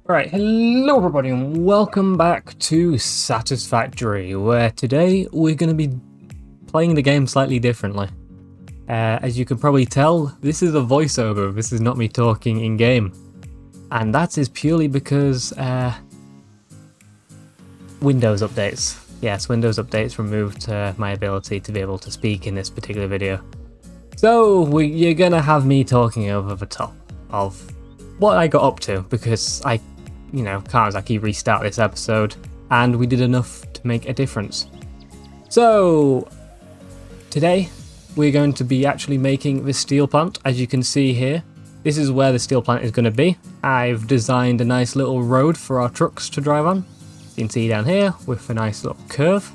Alright, hello everybody and welcome back to Satisfactory, where today we're going to be playing the game slightly differently. As you can probably tell, this is a voiceover, this is not me talking in game. And that is purely because Windows updates. Yes, Windows updates removed my ability to be able to speak in this particular video. So you're going to have me talking over the top of what I got up to, because I can't exactly restart this episode, and we did enough to make a difference. So, today, we're going to be actually making the steel plant. As you can see here, this is where the steel plant is going to be. I've designed a nice little road for our trucks to drive on. You can see down here, with a nice little curve.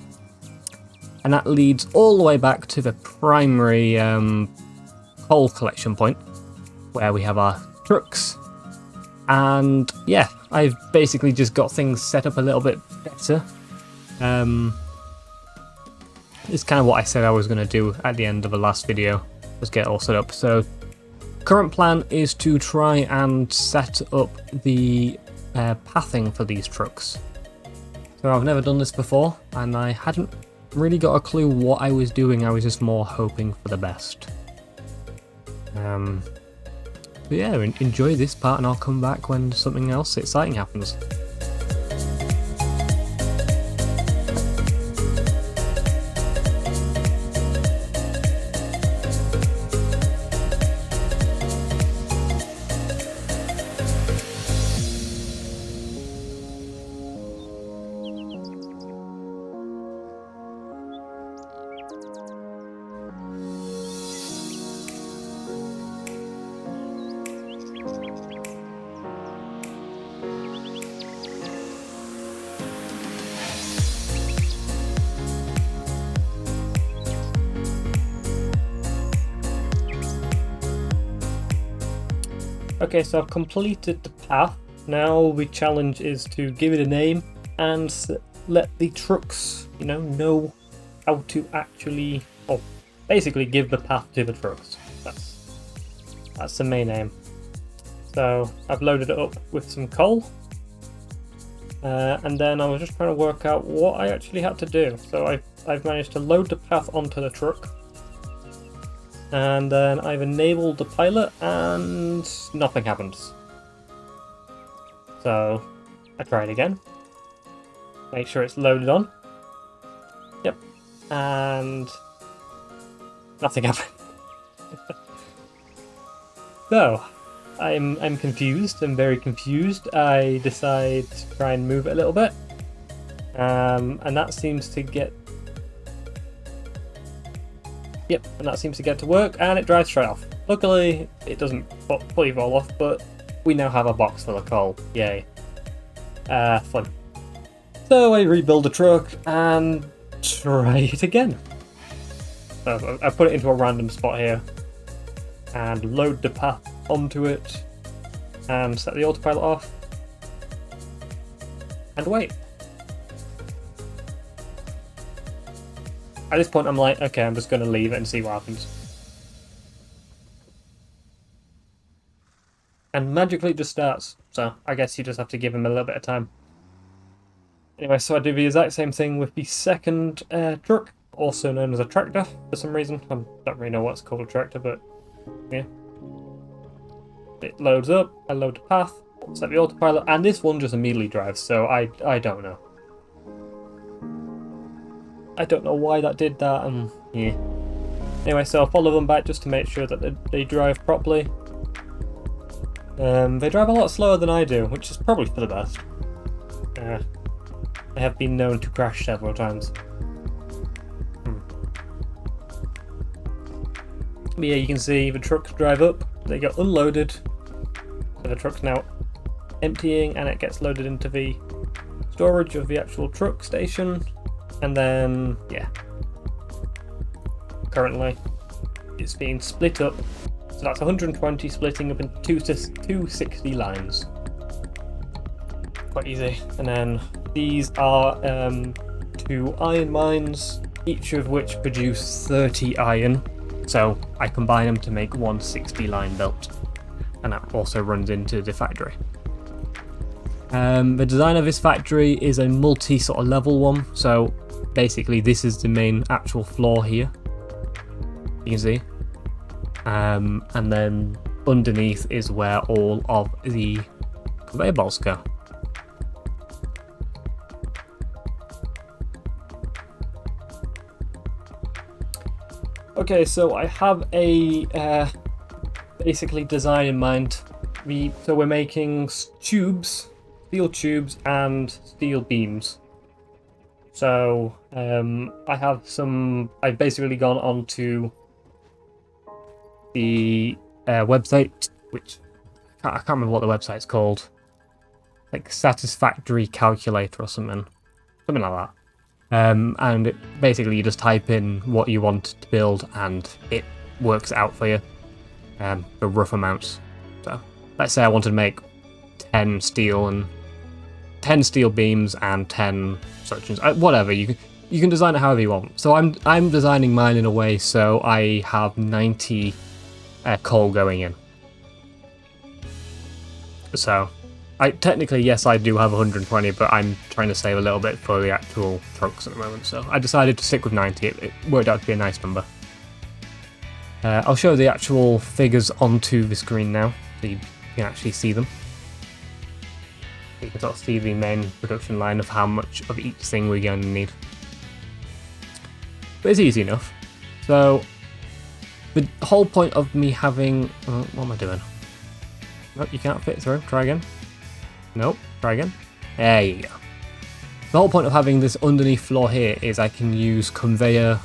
And that leads all the way back to the primary coal collection point, where we have our trucks. And yeah, I've basically just got things set up a little bit better. It's kind of what I said I was going to do at the end of the last video, was get all set up. So current plan is to try and set up the pathing for these trucks. So I've never done this before, and I hadn't really got a clue what I was doing. I was just more hoping for the best. But yeah, enjoy this part and I'll come back when something else exciting happens. Okay, so I've completed the path. Now the challenge is to give it a name and let the trucks, know how to actually, basically give the path to the trucks. That's the main aim. So I've loaded it up with some coal, and then I was just trying to work out what I actually had to do. So I've managed to load the path onto the truck. And then I've enabled the pilot and nothing happens. So I try it again. Make sure it's loaded on. Yep. And nothing happened. So I'm confused. I'm very confused. I decide to try and move it a little bit. And that seems to get to work, and it drives straight off. Luckily, it doesn't fully fall off, but we now have a box full of coal. Yay. Fun. So I rebuild the truck and try it again. So I put it into a random spot here and load the path onto it and set the autopilot off and wait. At this point I'm like, okay, I'm just going to leave it and see what happens. And magically it just starts, so I guess you just have to give him a little bit of time. Anyway, so I do the exact same thing with the second truck, also known as a tractor for some reason. I don't really know what's called a tractor, but yeah. It loads up, I load the path, set the autopilot, and this one just immediately drives, so I don't know. I don't know why that did that, and yeah. Anyway, so I'll follow them back just to make sure that they drive properly. They drive a lot slower than I do, which is probably for the best. I have been known to crash several times. But yeah, you can see the trucks drive up, they get unloaded, so the truck's now emptying and it gets loaded into the storage of the actual truck station. And then, yeah, currently it's being split up. So that's 120 splitting up into 260 lines. Quite easy. And then these are 2 iron mines, each of which produce 30 iron. So I combine them to make one 60 line belt. And that also runs into the factory. The design of this factory is a multi sort of level one, so basically this is the main actual floor here, you can see, and then underneath is where all of the conveyor belts go. Okay, so I have a basically design in mind. So we're making tubes, steel tubes and steel beams. So I've basically gone onto the website, which I can't remember what the website's called, like Satisfactory calculator or something like that. And basically you just type in what you want to build and it works out for you, the rough amounts. So let's say I wanted to make 10 steel beams and 10 such and whatever. You can design it however you want. So I'm designing mine in a way so I have 90 coal going in. So technically, yes, I do have 120, but I'm trying to save a little bit for the actual trucks at the moment, so I decided to stick with 90. It worked out to be a nice number. I'll show the actual figures onto the screen now, so you can actually see them. You can sort of see the main production line of how much of each thing we're going to need. But it's easy enough. So, the whole point of me having... what am I doing? Nope, you can't fit through. Try again. Nope, try again. There you go. The whole point of having this underneath floor here is I can use conveyor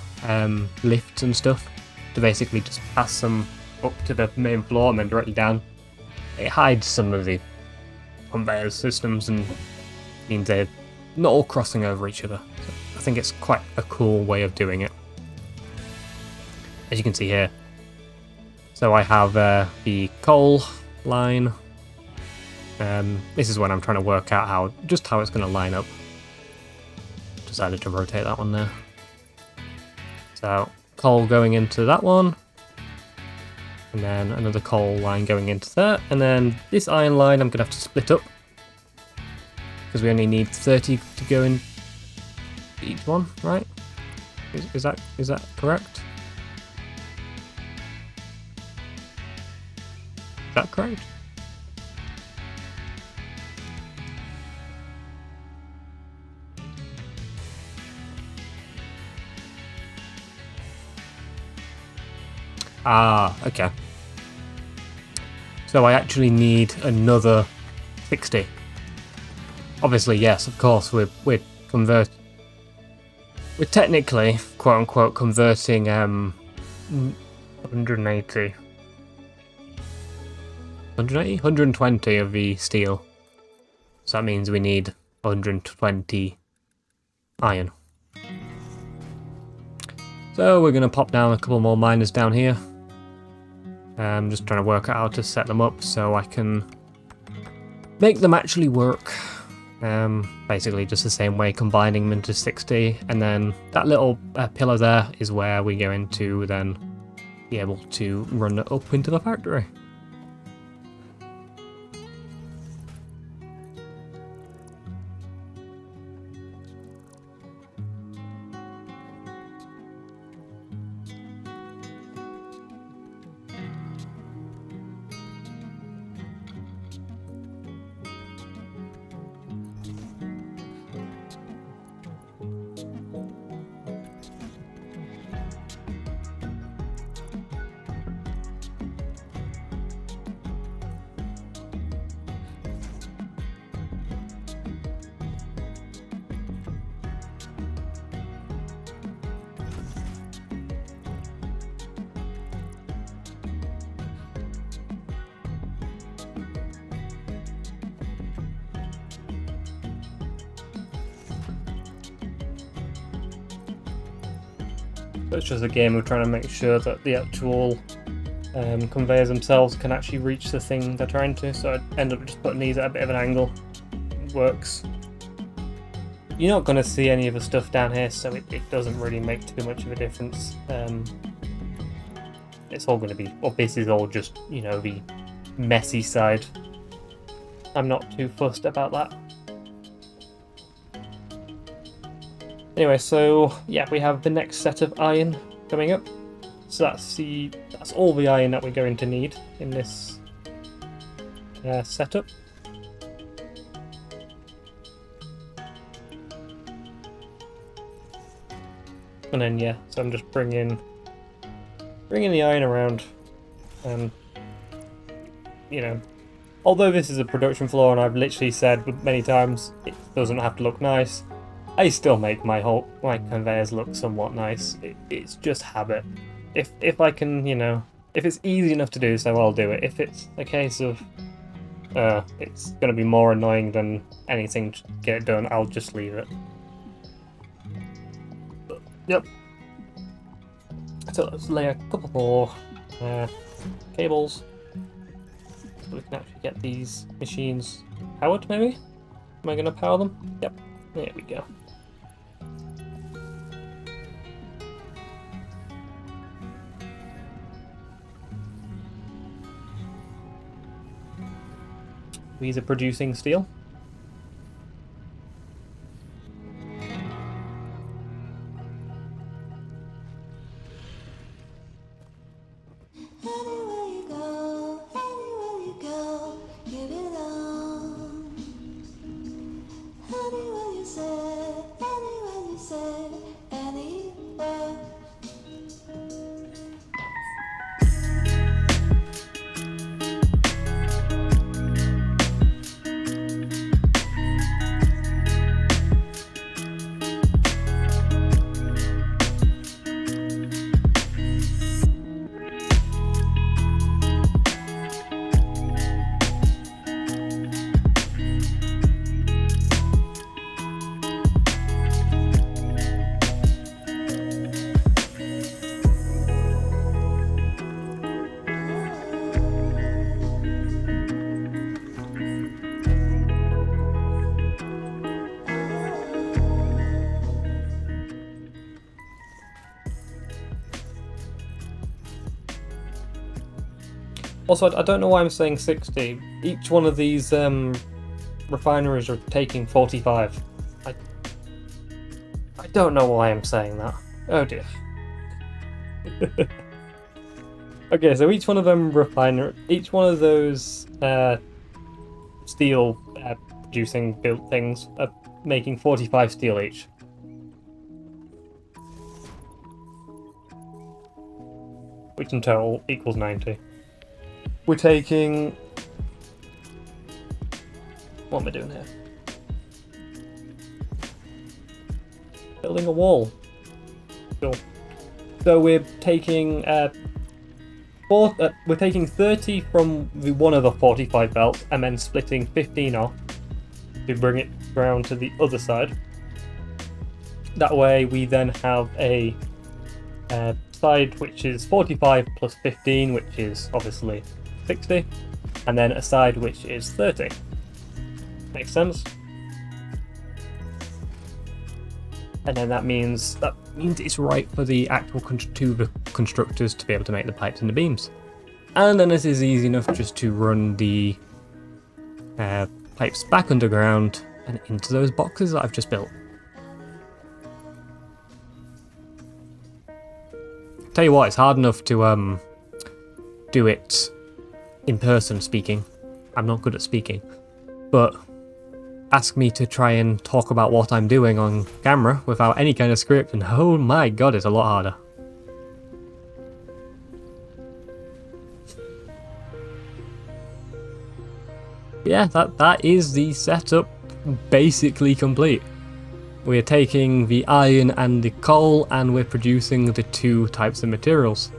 lifts and stuff to basically just pass them up to the main floor and then directly down. It hides some of the conveyor systems and means they're not all crossing over each other. So I think it's quite a cool way of doing it, as you can see here. So I have the coal line. This is when I'm trying to work out how it's going to line up. Decided to rotate that one there. So coal going into that one, and then another coal line going into there, and then this iron line I'm going to have to split up because we only need 30 to go in each one, right? Is that correct? Is that correct? Ah, okay. So I actually need another 60. Obviously, yes, of course, we're technically, quote unquote, converting 180. 120 of the steel. So that means we need 120 iron. So we're going to pop down a couple more miners down here. I'm just trying to work out how to set them up so I can make them actually work. Basically just the same way, combining them into 60, and then that little pillar there is where we're going to then be able to run it up into the factory. So it's just a game of trying to make sure that the actual conveyors themselves can actually reach the thing they're trying to. So I end up just putting these at a bit of an angle. It works. You're not going to see any of the stuff down here, so it doesn't really make too much of a difference. It's all going to be, well, this is all just, you know, the messy side. I'm not too fussed about that. Anyway, so yeah, we have the next set of iron coming up. So that's all the iron that we're going to need in this setup. And then yeah, so I'm just bringing the iron around, and you know, although this is a production floor and I've literally said many times it doesn't have to look nice, I still make my conveyors look somewhat nice. It's just habit. If I can, you know, if it's easy enough to do so, I'll do it. If it's a case of it's going to be more annoying than anything to get it done, I'll just leave it. But, yep. So let's lay a couple more cables so we can actually get these machines powered, maybe? Am I going to power them? Yep. There we go. These are producing steel. Also, I don't know why I'm saying 60. Each one of these refineries are taking 45. I don't know why I'm saying that. Oh dear. Okay, so each one of them each one of those steel producing built things are making 45 steel each. Which in total equals 90. We're taking... What am I doing here? Building a wall. Cool. So we're taking we're taking 30 from one of the 45 belts and then splitting 15 off to bring it around to the other side. That way we then have a side which is 45 plus 15, which is obviously 60, and then a side which is 30. Makes sense? And then that means it's right for the actual two constructors to be able to make the pipes and the beams. And then it is easy enough just to run the pipes back underground and into those boxes that I've just built. Tell you what, it's hard enough to do it in person speaking. I'm not good at speaking, but ask me to try and talk about what I'm doing on camera without any kind of script, and oh my god, it's a lot harder. Yeah, that is the setup basically complete. We're taking the iron and the coal and we're producing the two types of materials.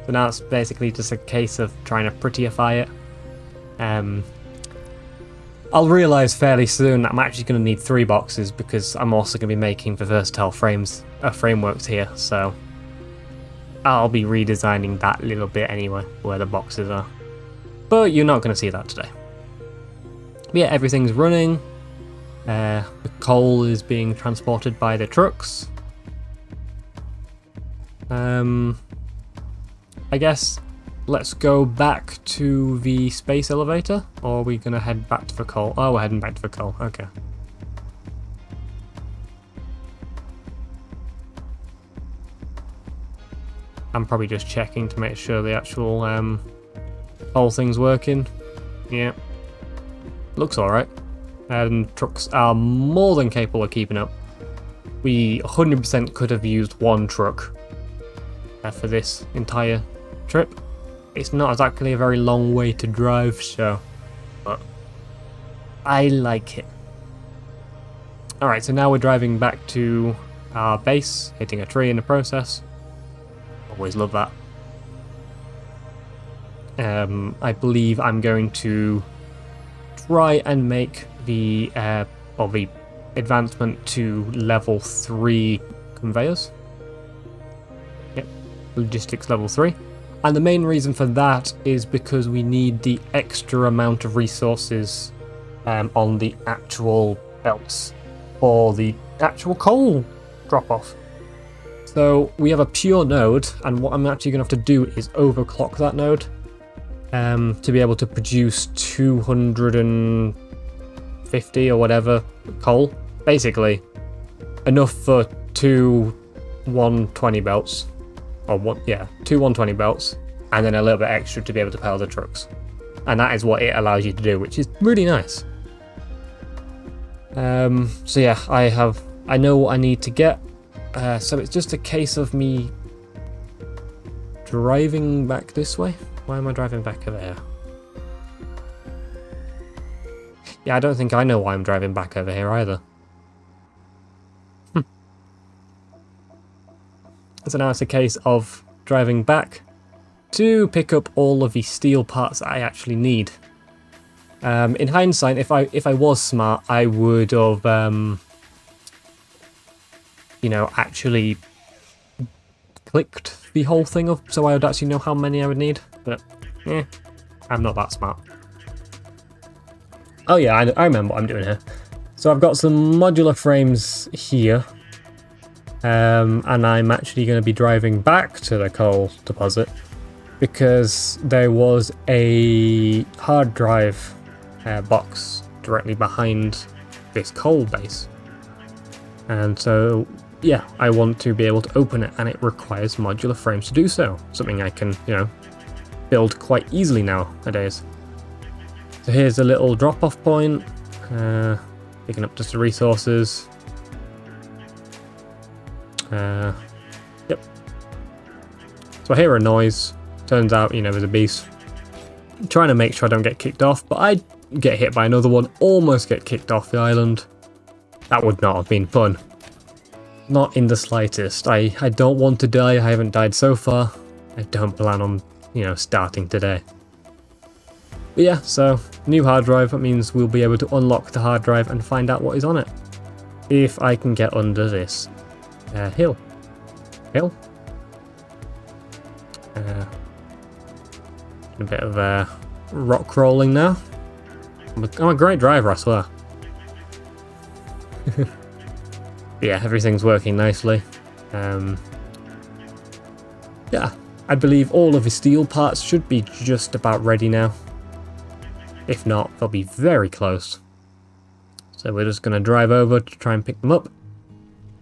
So now it's basically just a case of trying to prettyify it. I'll realise fairly soon that I'm actually going to need 3 boxes because I'm also going to be making the versatile frameworks here, so I'll be redesigning that little bit anyway, where the boxes are. But you're not going to see that today. But yeah, everything's running. The coal is being transported by the trucks. I guess let's go back to the space elevator, or are we going to head back to the coal? Oh, we're heading back to the coal, okay. I'm probably just checking to make sure the actual whole thing's working. Yeah, looks alright. And trucks are more than capable of keeping up. We 100% could have used one truck for this entire trip. It's not exactly a very long way to drive, so, but I like it. Alright, so now we're driving back to our base, hitting a tree in the process. Always love that. I believe I'm going to try and make the advancement to level 3 conveyors. Yep, logistics level 3. And the main reason for that is because we need the extra amount of resources on the actual belts for the actual coal drop-off. So we have a pure node, and what I'm actually going to have to do is overclock that node to be able to produce 250 or whatever coal. Basically, enough for 2 120 belts. Or two 120 belts, and then a little bit extra to be able to power the trucks. And that is what it allows you to do, which is really nice. So yeah, I know what I need to get. So it's just a case of me driving back this way. Why am I driving back over here? Yeah, I don't think I know why I'm driving back over here either. So now it's a case of driving back to pick up all of the steel parts that I actually need. In hindsight, if I was smart, I would have, actually clicked the whole thing up so I would actually know how many I would need. But, I'm not that smart. Oh yeah, I remember what I'm doing here. So I've got some modular frames here. And I'm actually going to be driving back to the coal deposit because there was a hard drive box directly behind this coal base. And so, yeah, I want to be able to open it, and it requires modular frames to do so. Something I can, build quite easily nowadays. So here's a little drop-off point, picking up just the resources. Yep. So I hear a noise. Turns out, there's a beast. I'm trying to make sure I don't get kicked off, but I get hit by another one, almost get kicked off the island. That would not have been fun. Not in the slightest. I don't want to die. I haven't died so far. I don't plan on, starting today. But yeah, so new hard drive. That means we'll be able to unlock the hard drive and find out what is on it. If I can get under this hill. A bit of rock rolling now. I'm a great driver, I swear. Yeah, everything's working nicely. Yeah, I believe all of the steel parts should be just about ready now. If not, they'll be very close. So we're just going to drive over to try and pick them up.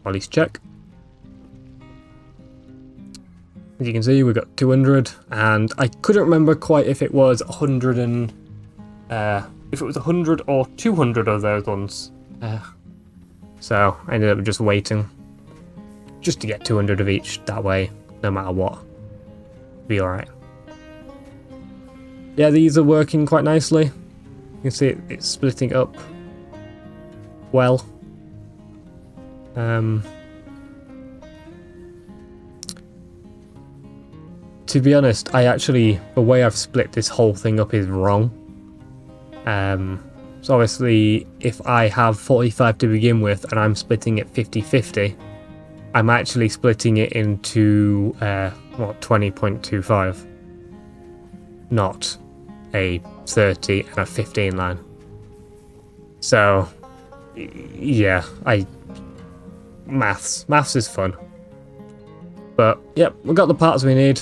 Or at least check. As you can see, we've got 200, and I couldn't remember quite if it was 100 and if it was 100 or 200 of those ones. So I ended up just waiting, just to get 200 of each. That way, no matter what, be all right. Yeah, these are working quite nicely. You can see it's splitting up well. To be honest, the way I've split this whole thing up is wrong. So obviously, if I have 45 to begin with and I'm splitting it 50-50, I'm actually splitting it into, 20.25. Not a 30 and a 15 line. So, yeah, maths is fun. But, yep, we've got the parts we need.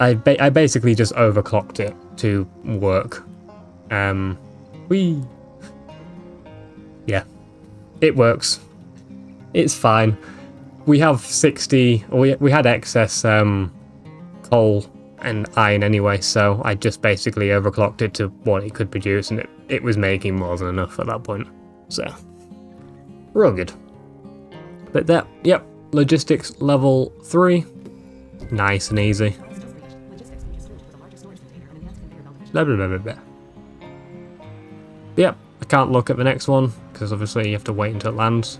I basically just overclocked it to work. Yeah, it works. It's fine. We have 60, or we had excess coal and iron anyway, so I just basically overclocked it to what it could produce, and it was making more than enough at that point. So, we're all good. But that, yep, logistics level 3, nice and easy. Blah, blah, blah, blah, blah. Yep, I can't look at the next one, because obviously you have to wait until it lands.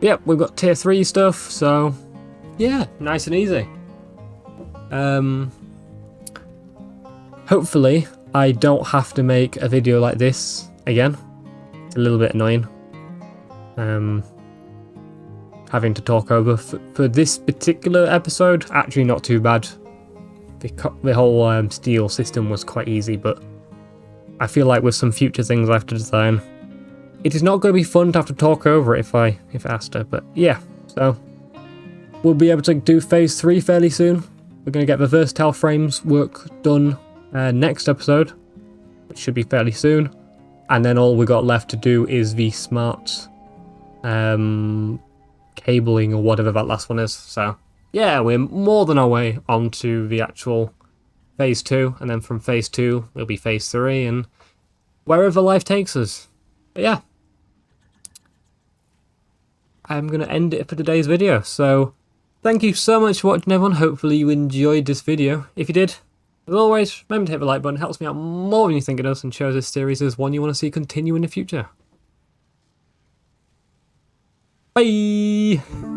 Yep, we've got tier 3 stuff, so yeah, nice and easy. Hopefully I don't have to make a video like this again. It's a little bit annoying. Having to talk over for this particular episode, actually not too bad. The whole steel system was quite easy, but I feel like with some future things I have to design, it is not going to be fun to have to talk over it if I asked her. But yeah, so we'll be able to do phase 3 fairly soon. We're going to get the versatile frames work done next episode, which should be fairly soon. And then all we got left to do is the smart cabling or whatever that last one is. So yeah, we're more than our way onto the actual phase 2, and then from phase 2 it'll be phase 3 and wherever life takes us. But yeah, I'm going to end it for today's video. So thank you so much for watching, everyone. Hopefully you enjoyed this video. If you did, as always, remember to hit the like button. It helps me out more than you think it does, and shows this series as one you want to see continue in the future. Bye!